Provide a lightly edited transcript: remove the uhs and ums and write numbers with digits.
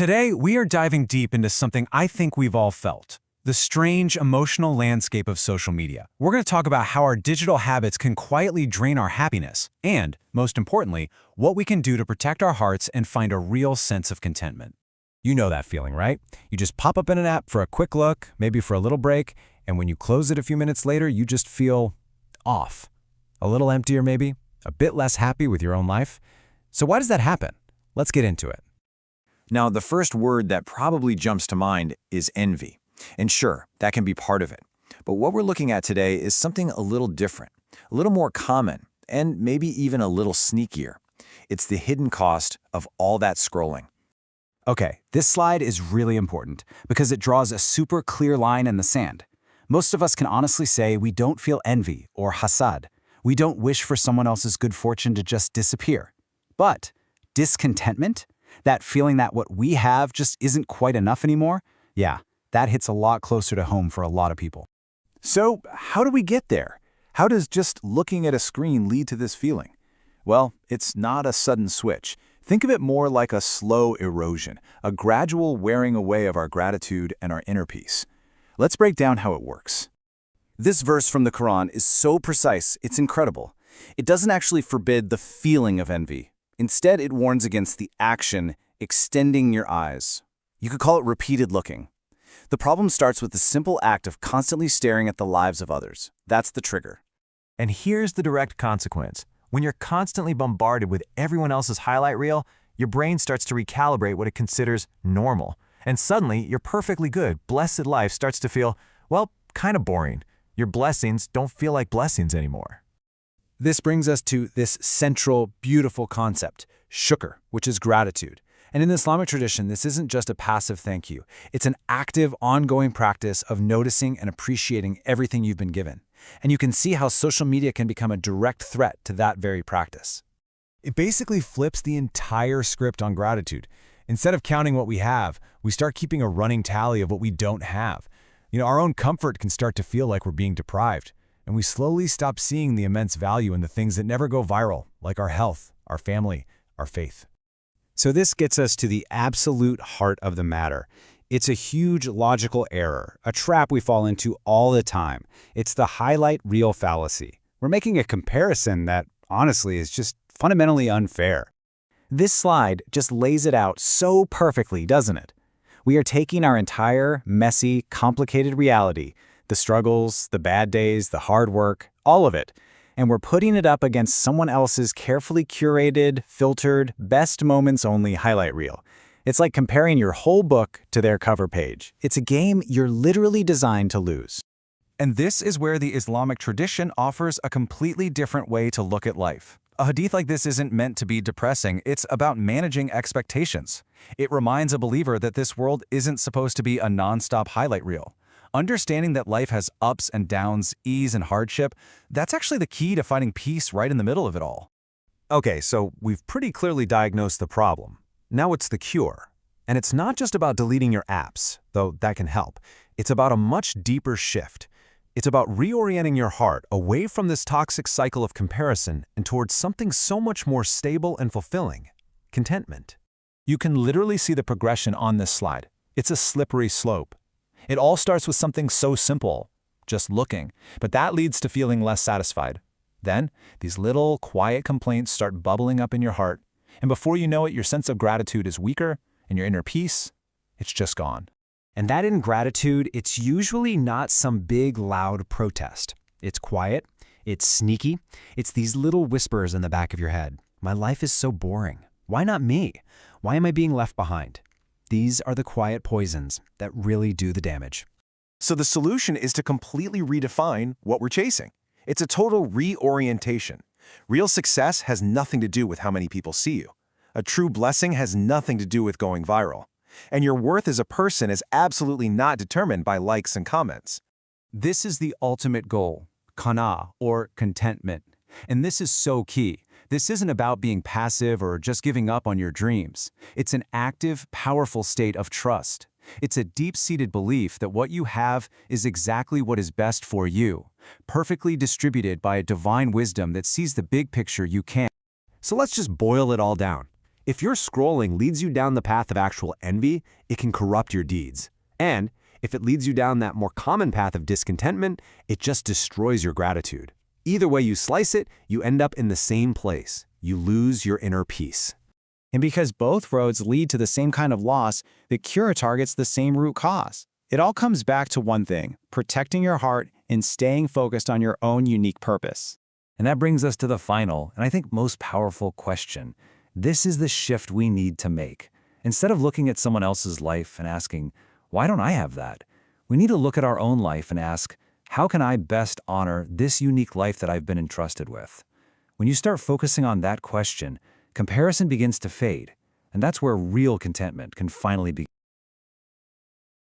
Today, we are diving deep into something I think we've all felt: the strange emotional landscape of social media. We're going to talk about how our digital habits can quietly drain our happiness, and, most importantly, what we can do to protect our hearts and find a real sense of contentment. You know that feeling, right? You just pop up in an app for a quick look, maybe for a little break, and when you close it a few minutes later, you just feel off. A little emptier maybe, a bit less happy with your own life. So why does that happen? Let's get into it. Now, the first word that probably jumps to mind is envy. And sure, that can be part of it. But what we're looking at today is something a little different, a little more common, and maybe even a little sneakier. It's the hidden cost of all that scrolling. Okay, this slide is really important because it draws a super clear line in the sand. Most of us can honestly say we don't feel envy or hasad. We don't wish for someone else's good fortune to just disappear. But discontentment, that feeling that what we have just isn't quite enough anymore, yeah, that hits a lot closer to home for a lot of people. So, how do we get there? How does just looking at a screen lead to this feeling? Well, it's not a sudden switch. Think of it more like a slow erosion, a gradual wearing away of our gratitude and our inner peace. Let's break down how it works. This verse from the Qur'an is so precise, it's incredible. It doesn't actually forbid the feeling of envy. Instead, it warns against the action, extending your eyes. You could call it repeated looking. The problem starts with the simple act of constantly staring at the lives of others. That's the trigger. And here's the direct consequence. When you're constantly bombarded with everyone else's highlight reel, your brain starts to recalibrate what it considers normal. And suddenly, your perfectly good, blessed life starts to feel, well, kind of boring. Your blessings don't feel like blessings anymore. This brings us to this central, beautiful concept, shukr, which is gratitude. And in the Islamic tradition, this isn't just a passive thank you. It's an active, ongoing practice of noticing and appreciating everything you've been given. And you can see how social media can become a direct threat to that very practice. It basically flips the entire script on gratitude. Instead of counting what we have, we start keeping a running tally of what we don't have. Our own comfort can start to feel like we're being deprived. And we slowly stop seeing the immense value in the things that never go viral, like our health, our family, our faith. So this gets us to the absolute heart of the matter. It's a huge logical error, a trap we fall into all the time. It's the highlight reel fallacy. We're making a comparison that, honestly, is just fundamentally unfair. This slide just lays it out so perfectly, doesn't it? We are taking our entire, messy, complicated reality, the struggles, the bad days, the hard work, all of it, and we're putting it up against someone else's carefully curated, filtered, best moments only highlight reel. It's like comparing your whole book to their cover page. It's a game you're literally designed to lose. And this is where the Islamic tradition offers a completely different way to look at life. A hadith like this isn't meant to be depressing, it's about managing expectations. It reminds a believer that this world isn't supposed to be a non-stop highlight reel. Understanding that life has ups and downs, ease and hardship, that's actually the key to finding peace right in the middle of it all. Okay, so we've pretty clearly diagnosed the problem. Now it's the cure. And it's not just about deleting your apps, though that can help. It's about a much deeper shift. It's about reorienting your heart away from this toxic cycle of comparison and towards something so much more stable and fulfilling: contentment. You can literally see the progression on this slide. It's a slippery slope. It all starts with something so simple, just looking, but that leads to feeling less satisfied. Then, these little, quiet complaints start bubbling up in your heart, and before you know it, your sense of gratitude is weaker, and your inner peace, it's just gone. And that ingratitude, it's usually not some big, loud protest. It's quiet, it's sneaky, it's these little whispers in the back of your head. My life is so boring. Why not me? Why am I being left behind? These are the quiet poisons that really do the damage. So the solution is to completely redefine what we're chasing. It's a total reorientation. Real success has nothing to do with how many people see you. A true blessing has nothing to do with going viral. And your worth as a person is absolutely not determined by likes and comments. This is the ultimate goal, qana, or contentment. And this is so key. This isn't about being passive or just giving up on your dreams. It's an active, powerful state of trust. It's a deep-seated belief that what you have is exactly what is best for you, perfectly distributed by a divine wisdom that sees the big picture you can't. So let's just boil it all down. If your scrolling leads you down the path of actual envy, it can corrupt your deeds. And if it leads you down that more common path of discontentment, it just destroys your gratitude. Either way you slice it, you end up in the same place. You lose your inner peace. And because both roads lead to the same kind of loss, the cure targets the same root cause. It all comes back to one thing: protecting your heart and staying focused on your own unique purpose. And that brings us to the final, and I think most powerful question. This is the shift we need to make. Instead of looking at someone else's life and asking, why don't I have that? We need to look at our own life and ask, how can I best honor this unique life that I've been entrusted with? When you start focusing on that question, comparison begins to fade, and that's where real contentment can finally begin.